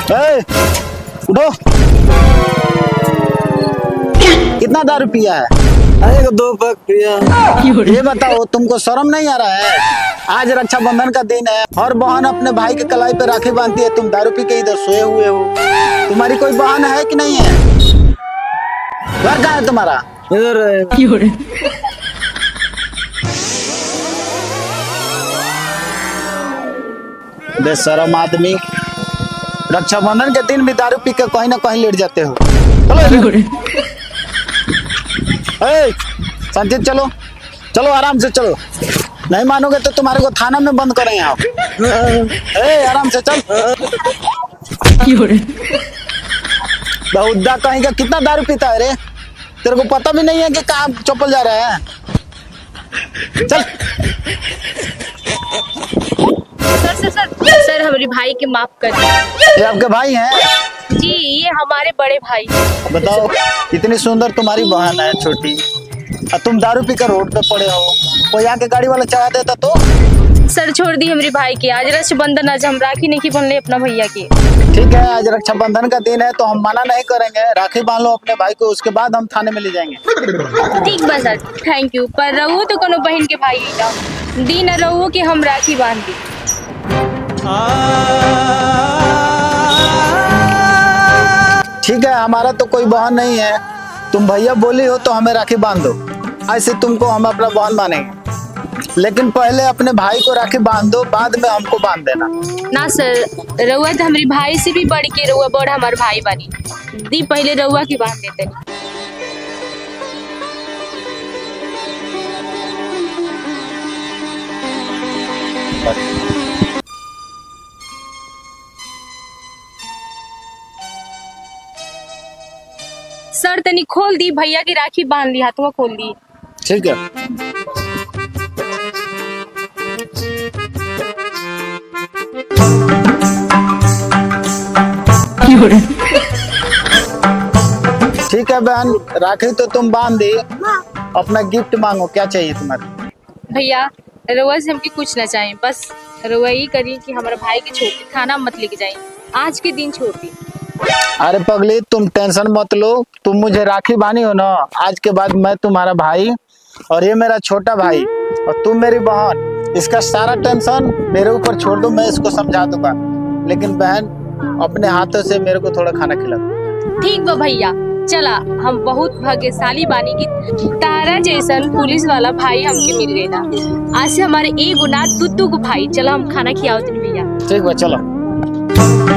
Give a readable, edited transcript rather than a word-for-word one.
ए, उठो। कितना दारू पिया है? अरे 2 पैक पिया। ये बताओ तुमको शर्म नहीं आ रहा है? आज रक्षाबंधन का दिन है और बहन अपने भाई के कलाई पे राखी बांधती है, तुम दारू पी के इधर सोए हुए हो। तुम्हारी कोई बहन है कि नहीं है? घर कहाँ है तुम्हारा? इधर है। बेशरम आदमी, रक्षाबंधन के दिन भी दारू पी के कहीं ना कहीं लेट जाते हो। चलो ए, संचित चलो चलो, आराम से चलो। नहीं मानोगे तो तुम्हारे को थाना में बंद करेंगे आप। ए, आराम से चल। बहुद्दा कहीं का, कितना दारू पीता है रे? तेरे को पता भी नहीं है कि कहाँ चप्पल जा रहा है? चल। सर हमारे भाई के माफ कर दीजिए। ये आपके भाई हैं? जी, ये हमारे बड़े भाई। बताओ, इतनी सुंदर तुम्हारी बहन है छोटी, और तुम दारू पीकर रोड पे पड़े हो। कोई आके गाड़ी वाला चढ़ा देता तो? सर छोड़ दी हमारे भाई की, आज रक्षाबंधन, आज हम राखी नहीं बनले अपना भैया की। ठीक है, आज रक्षाबंधन का दिन है तो हम मना नहीं करेंगे। राखी बांध लो अपने भाई को, उसके बाद हम थाने में ले जाएंगे। ठीक बा सर, थैंक यू। पर रहो तो कोनो बहन के भाई ना दिन रहो कि हम राखी बांध दी। ठीक है, हमारा तो कोई बहन नहीं है, तुम भैया बोली हो तो हमें राखी बांध दो। ऐसे तुमको हम अपना बहन मानेंगे, लेकिन पहले अपने भाई को राखी बांध दो, बाद में हमको बांध देना। ना सर, रउआ तो हमारे भाई से भी बढ़ के, रउआ बड़ हमारे भाई बानी दी, पहले रउआ की बांध देते। सर तनी खोल दी, भैया की राखी बांध दी, हाथों में खोल दी। ठीक है। ठीक है बहन, राखी तो तुम बांध दी, अपना गिफ्ट मांगो, क्या चाहिए तुम्हारे? भैया रउआ से हमके कुछ ना चाहिए, बस रउआ ये करिए कि हमारे भाई के छोड़ दी, थाना मत लेके जाइए, आज के दिन छोड़ दी। अरे पगली, तुम टेंशन मत लो, तुम मुझे राखी बांधी हो ना, आज के बाद मैं तुम्हारा भाई और ये मेरा छोटा भाई और तुम मेरी बहन, इसका सारा टेंशन मेरे ऊपर छोड़ दो, मैं इसको समझा दूंगा। लेकिन बहन, अपने हाथों से मेरे को थोड़ा खाना खिला दो। ठीक बा भैया, चला, हम बहुत भाग्यशाली बानी की तारा जैसन पुलिस वाला भाई हमके मिल गए ना। आज से हमारे एक गुना तू भाई, चला हम खाना खियाओ भैया। ठीक बा, चलो।